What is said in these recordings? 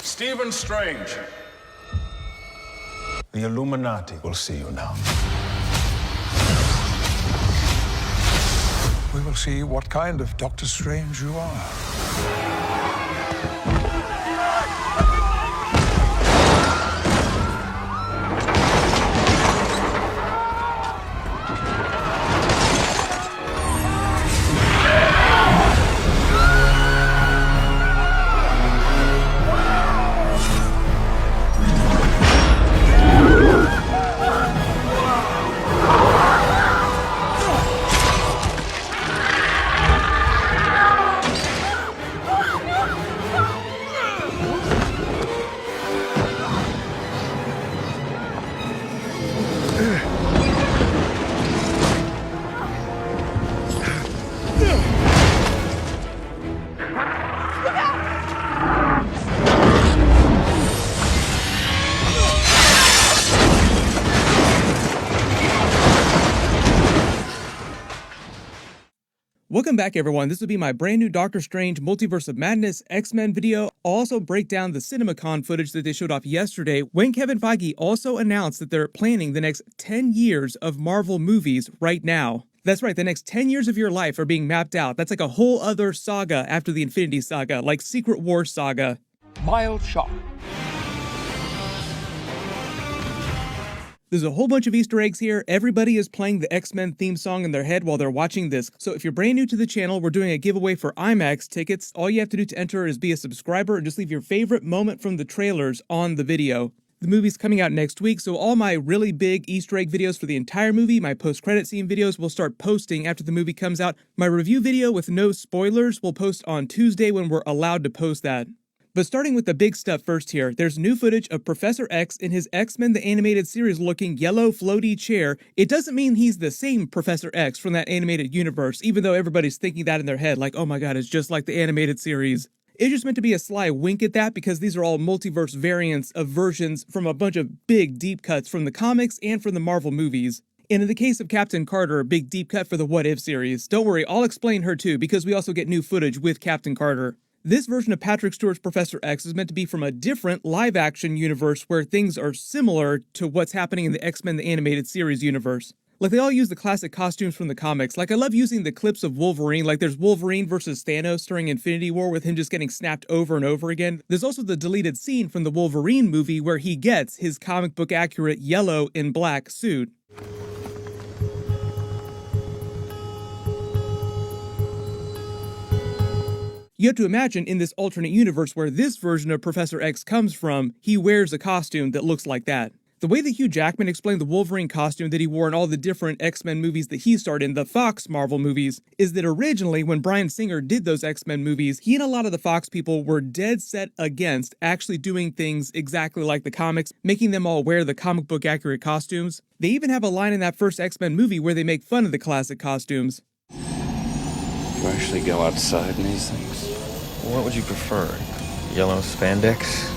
Stephen Strange. The Illuminati will see you now. We will see what kind of Doctor Strange you are. Welcome back, everyone. This will be my brand new Doctor Strange Multiverse of Madness X-Men video. I'll also break down the CinemaCon footage that they showed off yesterday when Kevin Feige also announced that they're planning the next 10 years of Marvel movies right now. That's right, the next 10 years of your life are being mapped out. That's like a whole other saga after the Infinity Saga, like Secret War Saga. Mild shock. There's a whole bunch of Easter eggs here. Everybody is playing the X-Men theme song in their head while they're watching this. So if you're brand new to the channel, we're doing a giveaway for IMAX tickets. All you have to do to enter is be a subscriber and just leave your favorite moment from the trailers on the video. The movie's coming out next week, so all my really big Easter egg videos for the entire movie, my post-credit scene videos, will start posting after the movie comes out. My review video with no spoilers will post on Tuesday when we're allowed to post that. But starting with the big stuff first here, there's new footage of Professor X in his X-Men the Animated Series looking yellow floaty chair. It doesn't mean he's the same Professor X from that animated universe, even though everybody's thinking that in their head, like, oh my god, it's just like the animated series. It's just meant to be a sly wink at that because these are all multiverse variants of versions from a bunch of big deep cuts from the comics and from the Marvel movies. And in the case of Captain Carter, a big deep cut for the What If series. Don't worry, I'll explain her too because we also get new footage with Captain Carter. This version of Patrick Stewart's Professor X is meant to be from a different live-action universe where things are similar to what's happening in the X-Men the Animated Series universe. Like, they all use the classic costumes from the comics. Like, I love using the clips of Wolverine. Like, there's Wolverine versus Thanos during Infinity War with him just getting snapped over and over again. There's also the deleted scene from the Wolverine movie where he gets his comic book accurate yellow and black suit. You have to imagine in this alternate universe where this version of Professor X comes from, he wears a costume that looks like that. The way that Hugh Jackman explained the Wolverine costume that he wore in all the different X-Men movies that he starred in, the Fox Marvel movies, is that originally when Bryan Singer did those X-Men movies, he and a lot of the Fox people were dead set against actually doing things exactly like the comics, making them all wear the comic book accurate costumes. They even have a line in that first X-Men movie where they make fun of the classic costumes. You actually go outside in these things? What would you prefer? Yellow spandex?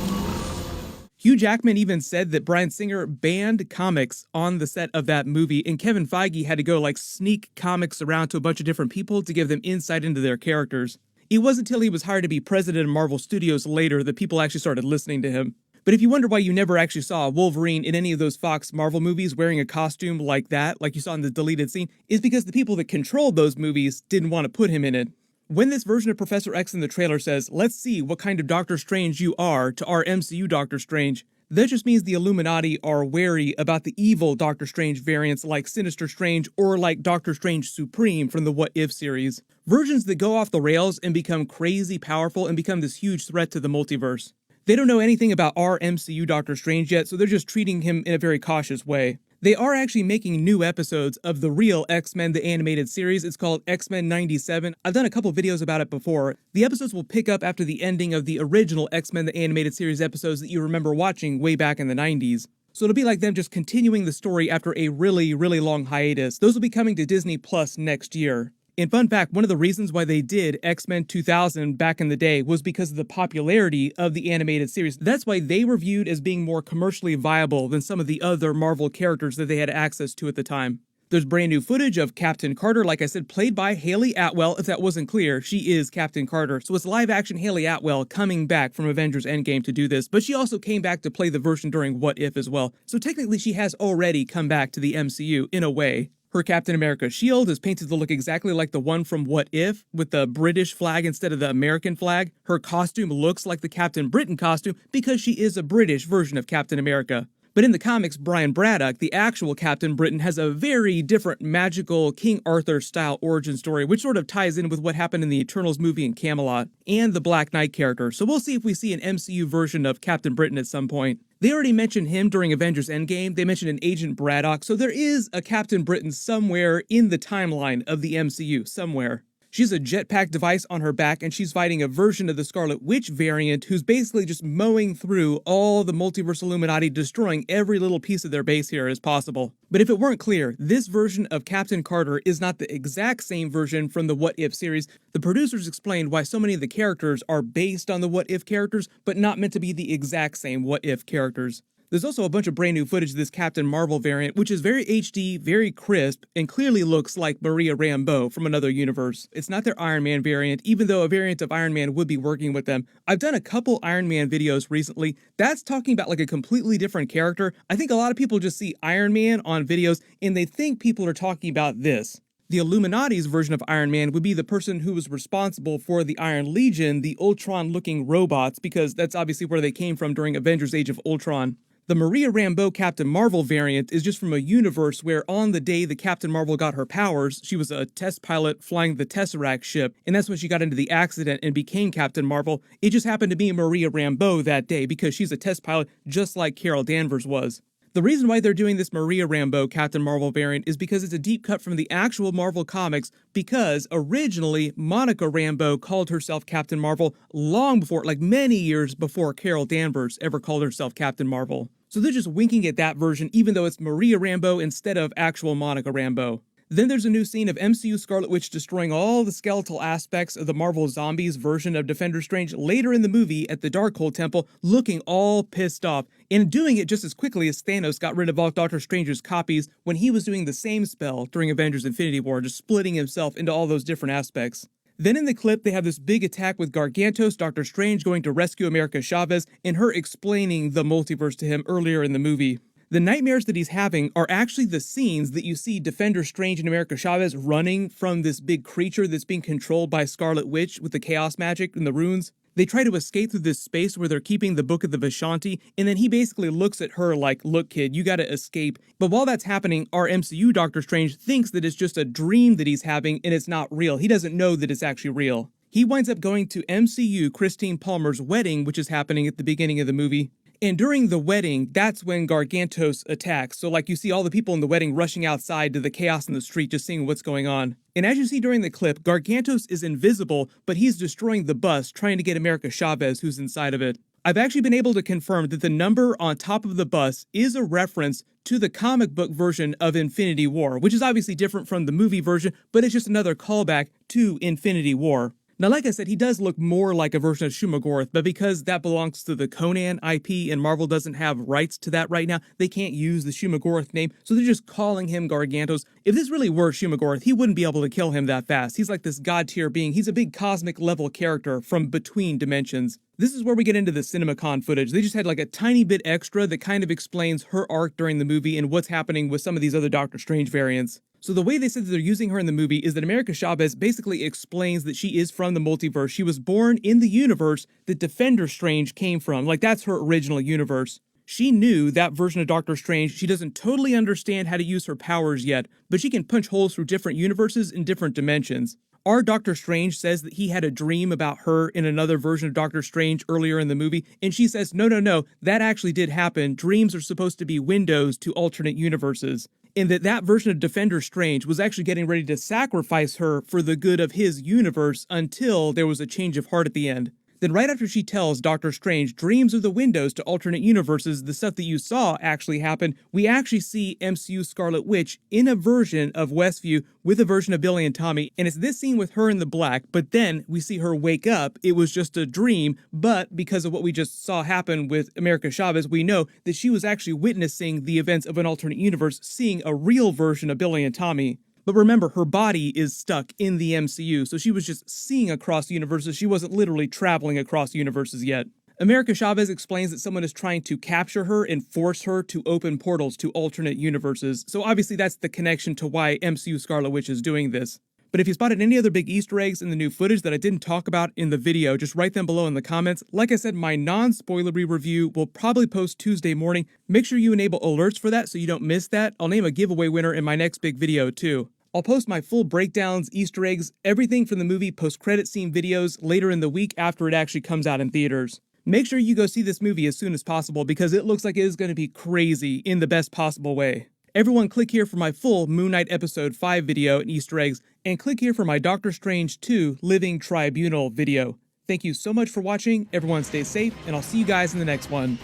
Hugh Jackman even said that Bryan Singer banned comics on the set of that movie, and Kevin Feige had to go sneak comics around to a bunch of different people to give them insight into their characters. It wasn't until he was hired to be president of Marvel Studios later that people actually started listening to him. But if you wonder why you never actually saw Wolverine in any of those Fox Marvel movies wearing a costume like that, like you saw in the deleted scene, is because the people that controlled those movies didn't want to put him in it. When this version of Professor X in the trailer says, let's see what kind of Doctor Strange you are to our MCU Doctor Strange, that just means the Illuminati are wary about the evil Doctor Strange variants like Sinister Strange or like Doctor Strange Supreme from the What If series. Versions that go off the rails and become crazy powerful and become this huge threat to the multiverse. They don't know anything about our MCU Doctor Strange yet, so they're just treating him in a very cautious way. They are actually making new episodes of the real X-Men the Animated Series. It's called X-Men 97. I've done a couple videos about it before. The episodes will pick up after the ending of the original X-Men the Animated Series episodes that you remember watching way back in the 90s. So it'll be like them just continuing the story after a really, really long hiatus. Those will be coming to Disney Plus next year. And fun fact, one of the reasons why they did X-Men 2000 back in the day was because of the popularity of the animated series. That's why they were viewed as being more commercially viable than some of the other Marvel characters that they had access to at the time. There's brand new footage of Captain Carter, like I said, played by Haley Atwell. If that wasn't clear, she is Captain Carter. So it's live action Haley Atwell coming back from Avengers Endgame to do this, but she also came back to play the version during What If as well. So technically she has already come back to the MCU in a way. Her Captain America shield is painted to look exactly like the one from What If, with the British flag instead of the American flag. Her costume looks like the Captain Britain costume because she is a British version of Captain America. But in the comics, Brian Braddock, the actual Captain Britain, has a very different magical King Arthur-style origin story, which sort of ties in with what happened in the Eternals movie in Camelot, and the Black Knight character. So we'll see if we see an MCU version of Captain Britain at some point. They already mentioned him during Avengers Endgame. They mentioned an Agent Braddock, so there is a Captain Britain somewhere in the timeline of the MCU, somewhere. She has a jetpack device on her back, and she's fighting a version of the Scarlet Witch variant who's basically just mowing through all the Multiverse Illuminati, destroying every little piece of their base here as possible. But if it weren't clear, this version of Captain Carter is not the exact same version from the What If series. The producers explained why so many of the characters are based on the What If characters, but not meant to be the exact same What If characters. There's also a bunch of brand new footage of this Captain Marvel variant, which is very HD, very crisp, and clearly looks like Maria Rambeau from another universe. It's not their Iron Man variant, even though a variant of Iron Man would be working with them. I've done a couple Iron Man videos recently. That's talking about like a completely different character. I think a lot of people just see Iron Man on videos and they think people are talking about this. The Illuminati's version of Iron Man would be the person who was responsible for the Iron Legion, the Ultron-looking robots, because that's obviously where they came from during Avengers Age of Ultron. The Maria Rambeau Captain Marvel variant is just from a universe where on the day the Captain Marvel got her powers, she was a test pilot flying the Tesseract ship, and that's when she got into the accident and became Captain Marvel. It just happened to be Maria Rambeau that day because she's a test pilot just like Carol Danvers was. The reason why they're doing this Maria Rambeau Captain Marvel variant is because it's a deep cut from the actual Marvel comics, because originally Monica Rambeau called herself Captain Marvel long before, like many years before Carol Danvers ever called herself Captain Marvel. So they're just winking at that version even though it's Maria Rambeau instead of actual Monica Rambeau. Then there's a new scene of MCU Scarlet Witch destroying all the skeletal aspects of the Marvel Zombies version of Defender Strange later in the movie at the Darkhold Temple, looking all pissed off, and doing it just as quickly as Thanos got rid of all Doctor Strange's copies when he was doing the same spell during Avengers Infinity War, just splitting himself into all those different aspects. Then in the clip, they have this big attack with Gargantos, Doctor Strange going to rescue America Chavez, and her explaining the multiverse to him earlier in the movie. The nightmares that he's having are actually the scenes that you see Defender Strange and America Chavez running from this big creature that's being controlled by Scarlet Witch with the chaos magic and the runes. They try to escape through this space where they're keeping the Book of the Vishanti, and then he basically looks at her like, look kid, you gotta escape. But while that's happening, our MCU Doctor Strange thinks that it's just a dream that he's having and it's not real. He doesn't know that it's actually real. He winds up going to MCU Christine Palmer's wedding, which is happening at the beginning of the movie. And during the wedding, that's when Gargantos attacks. So like you see all the people in the wedding rushing outside to the chaos in the street, just seeing what's going on. And as you see during the clip, Gargantos is invisible, but he's destroying the bus, trying to get America Chavez, who's inside of it. I've actually been able to confirm that the number on top of the bus is a reference to the comic book version of Infinity War, which is obviously different from the movie version, but it's just another callback to Infinity War. Now, like I said, he does look more like a version of Shumagorath, but because that belongs to the Conan IP and Marvel doesn't have rights to that right now, they can't use the Shumagorath name, so they're just calling him Gargantos. If this really were Shumagorath, he wouldn't be able to kill him that fast. He's like this god-tier being. He's a big cosmic level character from between dimensions. This is where we get into the CinemaCon footage. They just had like a tiny bit extra that kind of explains her arc during the movie and what's happening with some of these other Doctor Strange variants. So the way they said that they're using her in the movie is that America Chavez basically explains that she is from the multiverse. She was born in the universe that Defender Strange came from. Like, that's her original universe. She knew that version of Doctor Strange. She doesn't totally understand how to use her powers yet, but she can punch holes through different universes in different dimensions. Our Doctor Strange says that he had a dream about her in another version of Doctor Strange earlier in the movie, and she says, no, that actually did happen. Dreams are supposed to be windows to alternate universes. And that version of Defender Strange was actually getting ready to sacrifice her for the good of his universe until there was a change of heart at the end. Then right after she tells Doctor Strange dreams are the windows to alternate universes, the stuff that you saw actually happened, we actually see MCU Scarlet Witch in a version of Westview with a version of Billy and Tommy, and it's this scene with her in the black, but then we see her wake up. It was just a dream, but because of what we just saw happen with America Chavez, we know that she was actually witnessing the events of an alternate universe, seeing a real version of Billy and Tommy. But remember, her body is stuck in the MCU, so she was just seeing across universes. She wasn't literally traveling across universes yet. America Chavez explains that someone is trying to capture her and force her to open portals to alternate universes, so obviously that's the connection to why MCU Scarlet Witch is doing this. But if you spotted any other big Easter eggs in the new footage that I didn't talk about in the video, just write them below in the comments. Like I said, my non-spoilery review will probably post Tuesday morning. Make sure you enable alerts for that so you don't miss that. I'll name a giveaway winner in my next big video too. I'll post my full breakdowns, Easter eggs, everything from the movie post-credit scene videos later in the week after it actually comes out in theaters. Make sure you go see this movie as soon as possible because it looks like it is going to be crazy in the best possible way. Everyone click here for my full Moon Knight Episode 5 video and Easter eggs, and click here for my Doctor Strange 2 Living Tribunal video. Thank you so much for watching, everyone stay safe, and I'll see you guys in the next one.